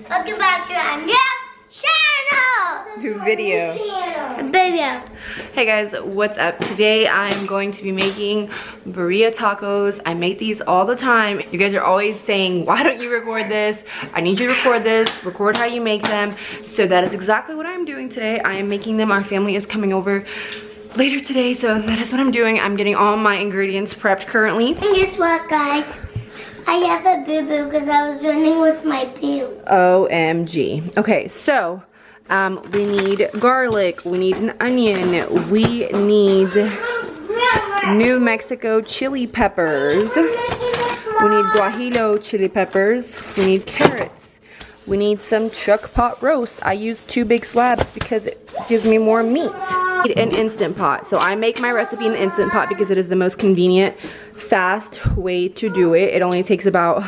Welcome back to our new channel. New video. Hey guys, what's up? Today I'm going to be making Birria tacos. I make these all the time. You guys are always saying, why don't you record this? I need you to record this. Record how you make them. So that is exactly what I'm doing today. I am making them. Our family is coming over later today, so that is what I'm doing. I'm getting all my ingredients prepped currently. And guess what, guys? I have a boo-boo because I was running with my poo. OMG. Okay, so we need garlic, we need an onion, we need New Mexico chili peppers, we need guajillo chili peppers, we need carrots, we need some chuck pot roast. I use 2 big slabs because it gives me more meat. I need an Instant Pot. So I make my recipe in the Instant Pot because it is the most convenient, fast way to do it. It only takes about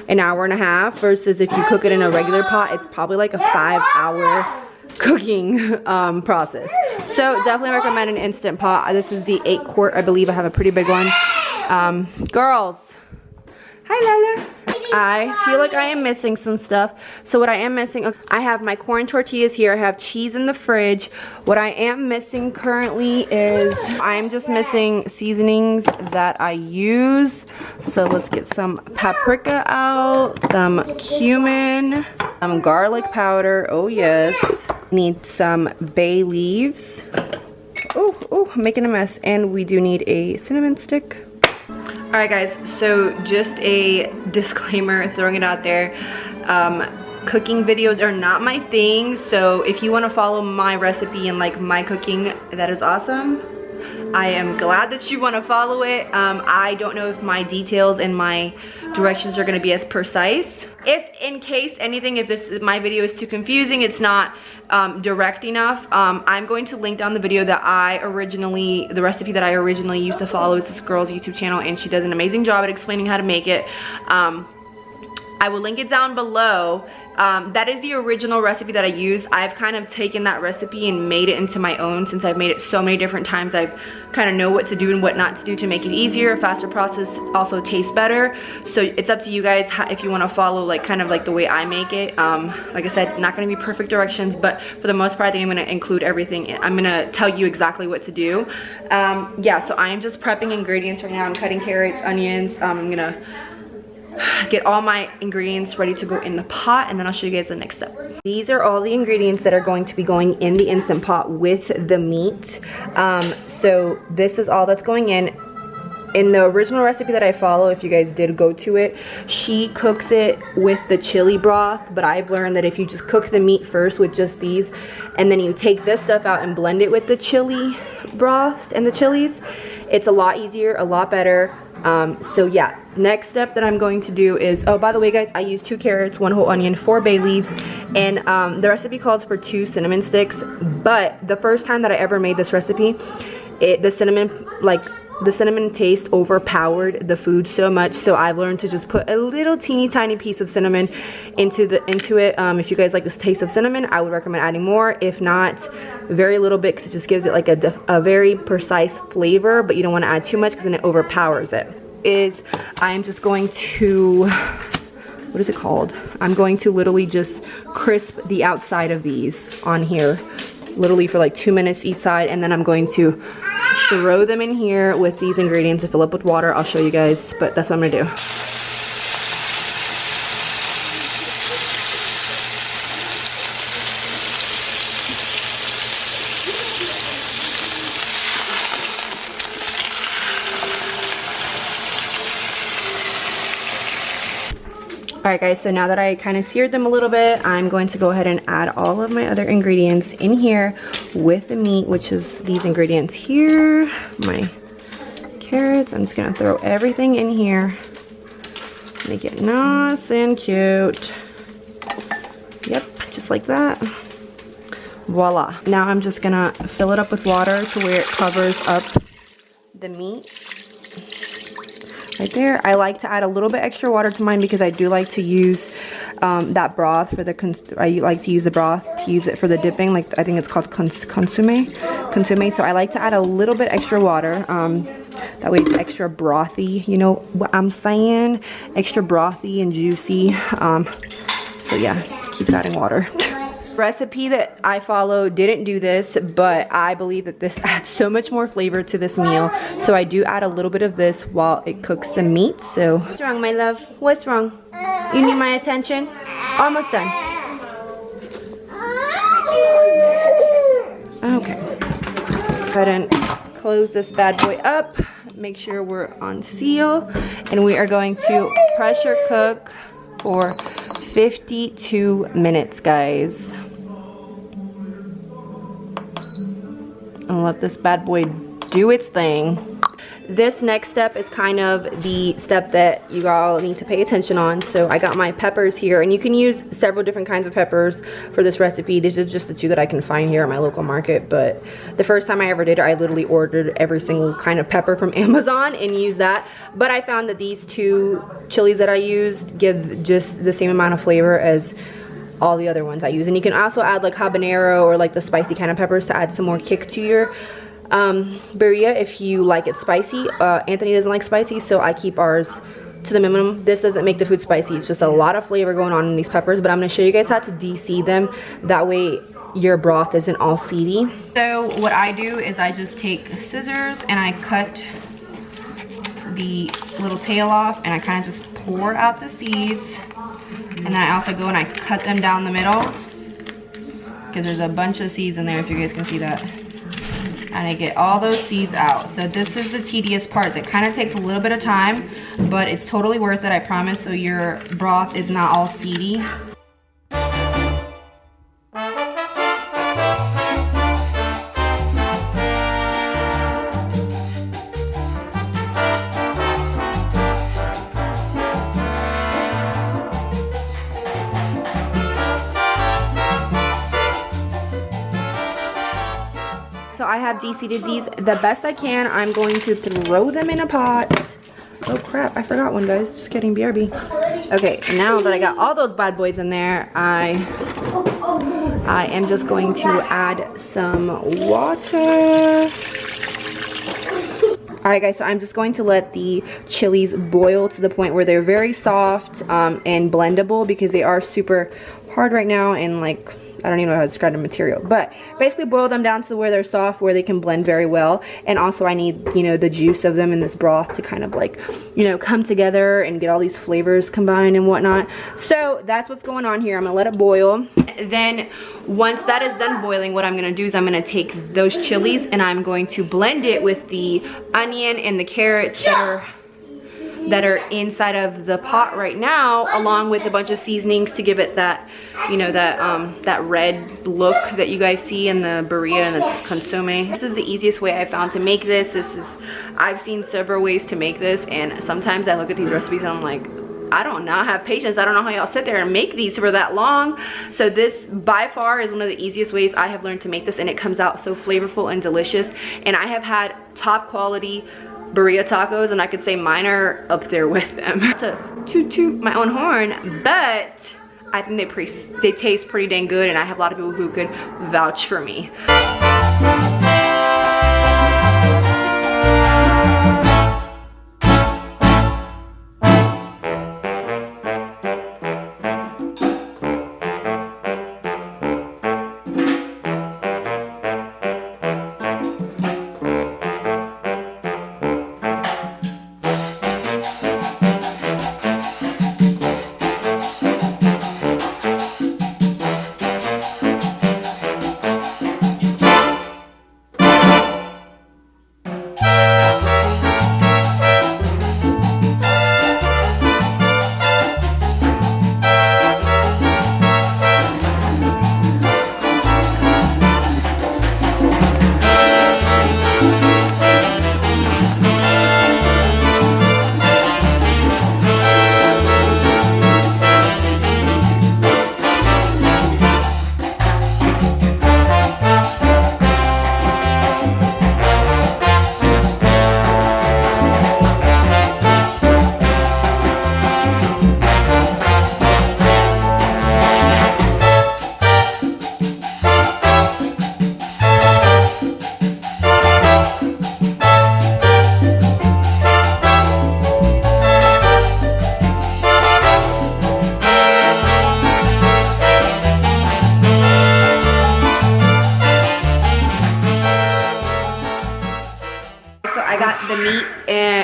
an hour and a half versus if you cook it in a regular pot, it's probably like a 5-hour cooking process. So definitely recommend an Instant Pot. This is the 8-quart, I believe. I have a pretty big one. Girls, hi Lala. I feel like I am missing some stuff. So what I am missing, I have my corn tortillas here. I have cheese in the fridge. What I am missing currently is I'm just missing seasonings that I use. So let's get some paprika out, some cumin, some garlic powder. Oh yes. Need some bay leaves. Oh, I'm making a mess. And we do need a cinnamon stick. Alright guys, so just a disclaimer, throwing it out there. Cooking videos are not my thing, so if you want to follow my recipe and like my cooking, that is awesome. I am glad that you want to follow it. I don't know if my details and my directions are going to be as precise. If in case anything, if my video is too confusing, it's not direct enough, I'm going to link down the video that the recipe that I originally used to follow. Is this girl's YouTube channel, and she does an amazing job at explaining how to make it. I will link it down below. That is the original recipe that I use. I've kind of taken that recipe and made it into my own. Since I've made it so many different times, I kind of know what to do and what not to do to make it easier. A faster process also tastes better. So it's up to you guys if you want to follow like kind of like the way I make it. Like I said, not going to be perfect directions, but for the most part I think I'm going to include everything. I'm going to tell you exactly what to do. Yeah, so I am just prepping ingredients right now. I'm cutting carrots, onions. I'm going to get all my ingredients ready to go in the pot, and then I'll show you guys the next step. These are all the ingredients that are going to be going in the Instant Pot with the meat. So this is all that's going in. In the original recipe that I follow, if you guys did go to it, she cooks it with the chili broth, but I've learned that if you just cook the meat first with just these, and then you take this stuff out and blend it with the chili broths and the chilies, it's a lot easier, a lot better. So yeah, next step that I'm going to do is, oh, by the way guys, I use 2 carrots, 1 whole onion, 4 bay leaves, and the recipe calls for 2 cinnamon sticks. But the first time that I ever made this recipe, the cinnamon taste overpowered the food so much, so I've learned to just put a little teeny tiny piece of cinnamon into it. If you guys like this taste of cinnamon, I would recommend adding more. If not, very little bit, because it just gives it like a very precise flavor, but you don't want to add too much because then it overpowers it. I'm just going to, what is it called? I'm going to literally just crisp the outside of these on here, literally for like 2 minutes each side, and then I'm going to throw them in here with these ingredients and fill up with water. I'll show you guys, but that's what I'm gonna do. Alright guys, so now that I kind of seared them a little bit, I'm going to go ahead and add all of my other ingredients in here with the meat, which is these ingredients here, my carrots. I'm just going to throw everything in here, make it nice and cute. Yep, just like that. Voila. Now I'm just going to fill it up with water to where it covers up the meat. Right there. I like to add a little bit extra water to mine because I do like to use that broth for the I like to use the broth to use it for the dipping. Like I think it's called consomme. So I like to add a little bit extra water. That way it's extra brothy. You know what I'm saying? Extra brothy and juicy. So yeah, keeps adding water. Recipe that I followed didn't do this, but I believe that this adds so much more flavor to this meal. So I do add a little bit of this while it cooks the meat. So what's wrong, my love? What's wrong? You need my attention? Almost done. Okay. Go ahead and close this bad boy up. Make sure we're on seal. And we are going to pressure cook for 52 minutes, guys. And let this bad boy do its thing. This next step is kind of the step that you all need to pay attention on. So I got my peppers here, and you can use several different kinds of peppers for this recipe. These are just the two that I can find here at my local market, but the first time I ever did it, I literally ordered every single kind of pepper from Amazon and used that. But I found that these two chilies that I used give just the same amount of flavor as all the other ones I use. And you can also add like habanero or like the spicy kind of peppers to add some more kick to your birria if you like it spicy. Anthony doesn't like spicy, so I keep ours to the minimum. This doesn't make the food spicy. It's just a lot of flavor going on in these peppers, but I'm going to show you guys how to de-seed them. That way your broth isn't all seedy. So what I do is I just take scissors and I cut the little tail off, and I kind of just pour out the seeds. And then I also go and I cut them down the middle, because there's a bunch of seeds in there, if you guys can see that. And I get all those seeds out. So this is the tedious part that kind of takes a little bit of time, but it's totally worth it, I promise, so your broth is not all seedy. So I have de-seeded these the best I can. I'm going to throw them in a pot. Oh crap, I forgot one, guys. Just kidding, BRB. Okay, now that I got all those bad boys in there, I am just going to add some water. Alright guys, so I'm just going to let the chilies boil to the point where they're very soft and blendable, because they are super hard right now, and like, I don't even know how to describe the material, but basically boil them down to where they're soft, where they can blend very well. And also I need, you know, the juice of them in this broth to kind of like, you know, come together and get all these flavors combined and whatnot. So that's what's going on here. I'm gonna let it boil. Then once that is done boiling, what I'm gonna do is I'm gonna take those chilies and I'm going to blend it with the onion and the carrots that are inside of the pot right now, along with a bunch of seasonings to give it that, you know, that red look that you guys see in the birria and the consomme. This is the easiest way I found to make this. I've seen several ways to make this, and sometimes I look at these recipes and I'm like, I don't know, I have patience. I don't know how y'all sit there and make these for that long. So this by far is one of the easiest ways I have learned to make this, and it comes out so flavorful and delicious. And I have had top quality birria tacos, and I could say mine are up there with them. To toot my own horn, but I think they taste pretty dang good, and I have a lot of people who could vouch for me.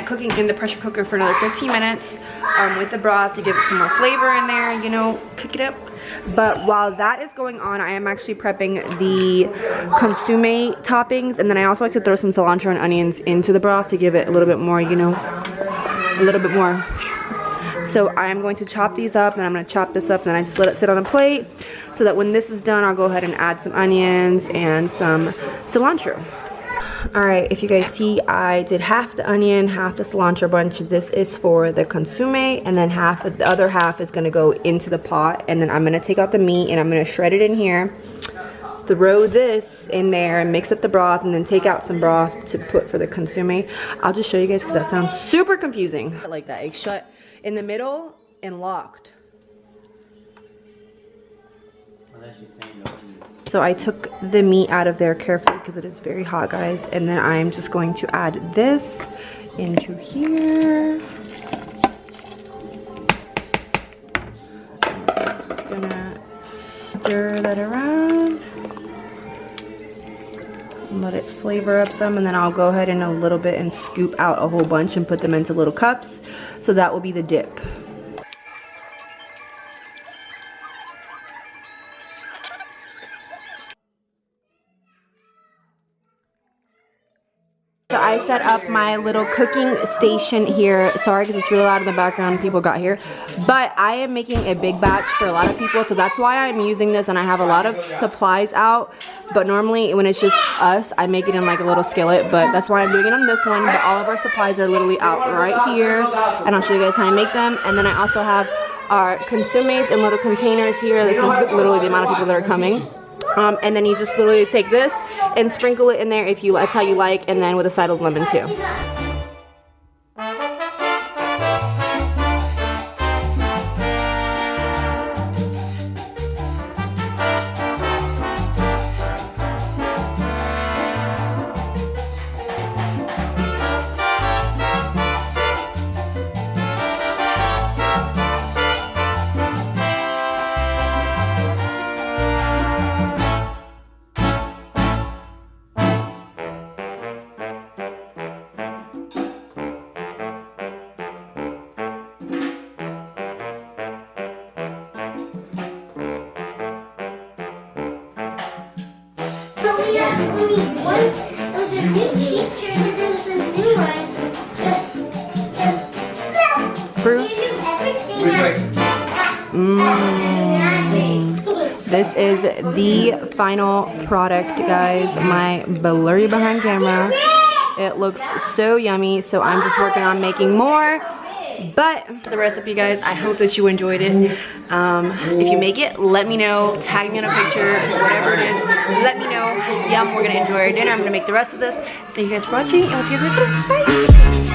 it cooking in the pressure cooker for another 15 minutes with the broth to give it some more flavor in there, you know, cook it up. But while that is going on, I am actually prepping the consomme toppings, and then I also like to throw some cilantro and onions into the broth to give it a little bit more, you know, a little bit more. So I am going to chop these up, and I'm going to chop this up, and then I just let it sit on a plate so that when this is done, I'll go ahead and add some onions and some cilantro. Alright, if you guys see, I did half the onion, half the cilantro bunch. This is for the consomme, and then the other half is going to go into the pot, and then I'm going to take out the meat and I'm going to shred it in here, throw this in there and mix up the broth, and then take out some broth to put for the consomme. I'll just show you guys because that sounds super confusing. Like that, it's shut in the middle and locked. So I took the meat out of there carefully because it is very hot, guys. And then I'm just going to add this into here. I'm just gonna stir that around. Let it flavor up some, and then I'll go ahead in a little bit and scoop out a whole bunch and put them into little cups. So that will be the dip. So I set up my little cooking station here. Sorry because it's really loud in the background, people got here. But I am making a big batch for a lot of people, so that's why I'm using this, and I have a lot of supplies out. But normally when it's just us, I make it in like a little skillet, but that's why I'm doing it on this one. But all of our supplies are literally out right here, and I'll show you guys how I make them. And then I also have our consommes in little containers here. This is literally the amount of people that are coming. And then you just literally take this and sprinkle it in there if you, that's how you like, and then with a side of lemon too. This is the final product, guys. My blurry behind camera. It looks so yummy, so I'm just working on making more. But the recipe, guys, I hope that you enjoyed it. If you make it, let me know. Tag me in a picture, whatever it is. Let me know. Yum, we're gonna enjoy our dinner. I'm gonna make the rest of this. Thank you guys for watching, and we'll see you guys later. Bye.